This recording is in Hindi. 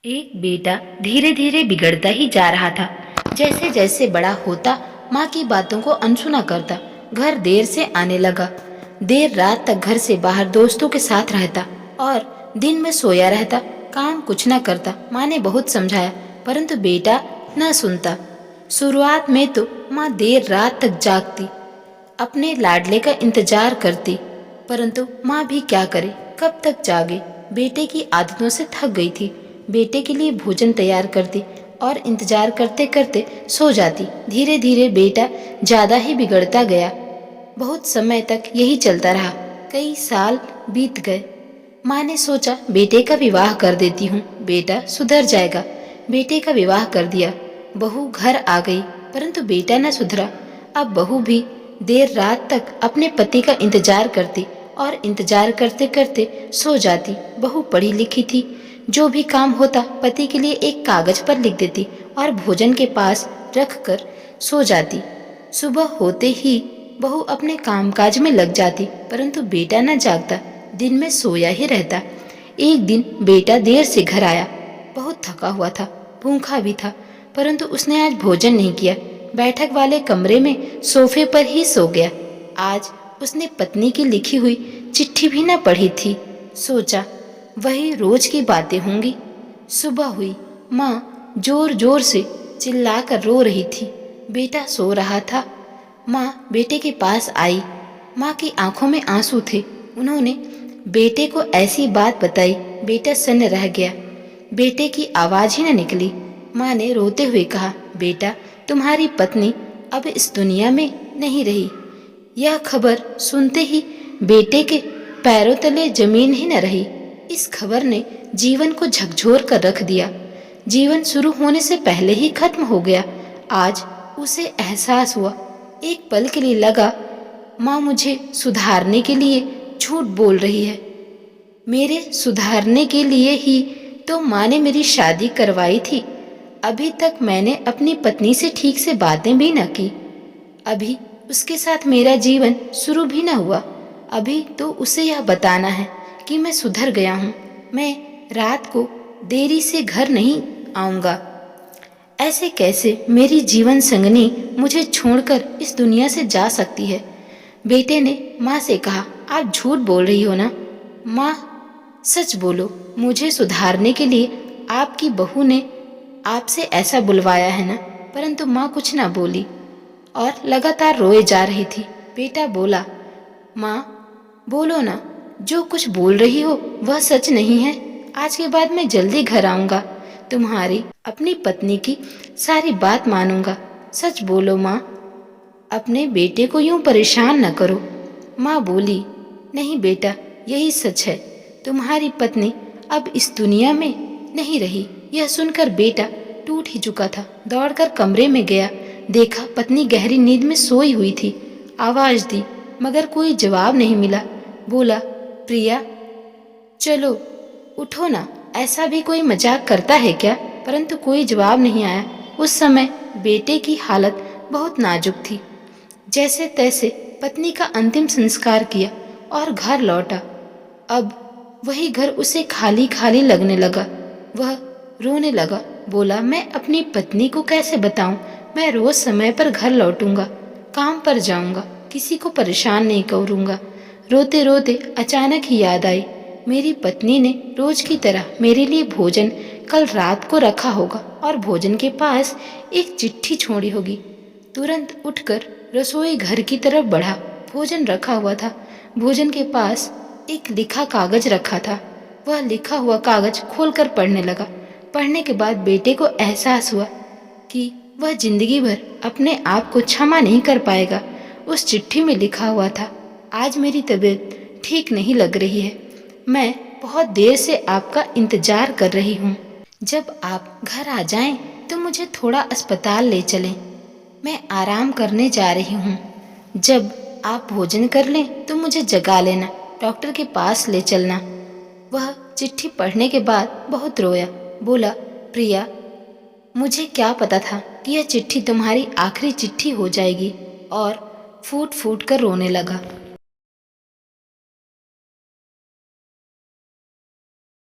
एक बेटा धीरे धीरे बिगड़ता ही जा रहा था। जैसे जैसे बड़ा होता माँ की बातों को अनसुना करता, घर देर से आने लगा, देर रात तक घर से बाहर दोस्तों के साथ रहता और दिन में सोया रहता, काम कुछ न करता। माँ ने बहुत समझाया परंतु बेटा न सुनता। शुरुआत में तो माँ देर रात तक जागती, अपने लाडले का इंतजार करती, परंतु माँ भी क्या करे, कब तक जागे। बेटे की आदतों से थक गई थी। बेटे के लिए भोजन तैयार करती और इंतजार करते करते सो जाती। धीरे धीरे बेटा ज्यादा ही बिगड़ता गया। बहुत समय तक यही चलता रहा। कई साल बीत गए। माँ ने सोचा बेटे का विवाह कर देती हूँ, बेटा सुधर जाएगा। बेटे का विवाह कर दिया। बहू घर आ गई परंतु बेटा न सुधरा। अब बहू भी देर रात तक अपने पति का इंतजार करती और इंतजार करते करते सो जाती। बहू पढ़ी लिखी थी, जो भी काम होता पति के लिए एक कागज पर लिख देती और भोजन के पास रख कर सो जाती। सुबह होते ही बहू अपने कामकाज में लग जाती परंतु बेटा न जागता, दिन में सोया ही रहता। एक दिन बेटा देर से घर आया, बहुत थका हुआ था, भूखा भी था, परंतु उसने आज भोजन नहीं किया। बैठक वाले कमरे में सोफे पर ही सो गया। आज उसने पत्नी की लिखी हुई चिट्ठी भी न पढ़ी थी। सोचा वही रोज की बातें होंगी। सुबह हुई, माँ जोर जोर से चिल्लाकर रो रही थी। बेटा सो रहा था। माँ बेटे के पास आई। माँ की आंखों में आंसू थे। उन्होंने बेटे को ऐसी बात बताई। बेटा सन्न रह गया। बेटे की आवाज ही न निकली। माँ ने रोते हुए कहा, बेटा तुम्हारी पत्नी अब इस दुनिया में नहीं रही। यह खबर सुनते ही बेटे के पैरों तले जमीन ही न रही। इस खबर ने जीवन को झकझोर कर रख दिया। जीवन शुरू होने से पहले ही खत्म हो गया। आज उसे एहसास हुआ। एक पल के लिए लगा माँ मुझे सुधारने के लिए झूठ बोल रही है। मेरे सुधारने के लिए ही तो माँ ने मेरी शादी करवाई थी। अभी तक मैंने अपनी पत्नी से ठीक से बातें भी न की। अभी उसके साथ मेरा जीवन शुरू भी न हुआ। अभी तो उसे यह बताना है कि मैं सुधर गया हूँ। मैं रात को देरी से घर नहीं आऊँगा। ऐसे कैसे मेरी जीवन संगनी मुझे छोड़कर इस दुनिया से जा सकती है। बेटे ने माँ से कहा, आप झूठ बोल रही हो ना। माँ सच बोलो, मुझे सुधारने के लिए आपकी बहू ने आपसे ऐसा बुलवाया है ना। परंतु माँ कुछ ना बोली और लगातार रोए जा रही थी। बेटा बोला, माँ बोलो ना, जो कुछ बोल रही हो वह सच नहीं है। आज के बाद मैं जल्दी घर आऊँगा। तुम्हारी अपनी पत्नी की सारी बात मानूंगा। सच बोलो माँ, अपने बेटे को यूं परेशान न करो। माँ बोली, नहीं बेटा, यही सच है। तुम्हारी पत्नी अब इस दुनिया में नहीं रही। यह सुनकर बेटा टूट ही चुका था। दौड़कर कमरे में गया, देखा पत्नी गहरी नींद में सोई हुई थी। आवाज दी मगर कोई जवाब नहीं मिला। बोला, प्रिया चलो उठो ना, ऐसा भी कोई मजाक करता है क्या। परंतु कोई जवाब नहीं आया। उस समय बेटे की हालत बहुत नाजुक थी। जैसे तैसे पत्नी का अंतिम संस्कार किया और घर लौटा। अब वही घर उसे खाली खाली लगने लगा। वह रोने लगा। बोला, मैं अपनी पत्नी को कैसे बताऊं। मैं रोज समय पर घर लौटूंगा, काम पर जाऊंगा, किसी को परेशान नहीं करूंगा। रोते रोते अचानक ही याद आई, मेरी पत्नी ने रोज की तरह मेरे लिए भोजन कल रात को रखा होगा और भोजन के पास एक चिट्ठी छोड़ी होगी। तुरंत उठकर रसोई घर की तरफ बढ़ा। भोजन रखा हुआ था। भोजन के पास एक लिखा कागज रखा था। वह लिखा हुआ कागज खोलकर पढ़ने लगा। पढ़ने के बाद बेटे को एहसास हुआ कि वह जिंदगी भर अपने आप को क्षमा नहीं कर पाएगा। उस चिट्ठी में लिखा हुआ था, आज मेरी तबीयत ठीक नहीं लग रही है। मैं बहुत देर से आपका इंतजार कर रही हूँ। जब आप घर आ जाएं तो मुझे थोड़ा अस्पताल ले चलें। मैं आराम करने जा रही हूँ। जब आप भोजन कर लें तो मुझे जगा लेना, डॉक्टर के पास ले चलना। वह चिट्ठी पढ़ने के बाद बहुत रोया। बोला, प्रिया मुझे क्या पता था कि यह चिट्ठी तुम्हारी आखिरी चिट्ठी हो जाएगी। और फूट फूट कर रोने लगा।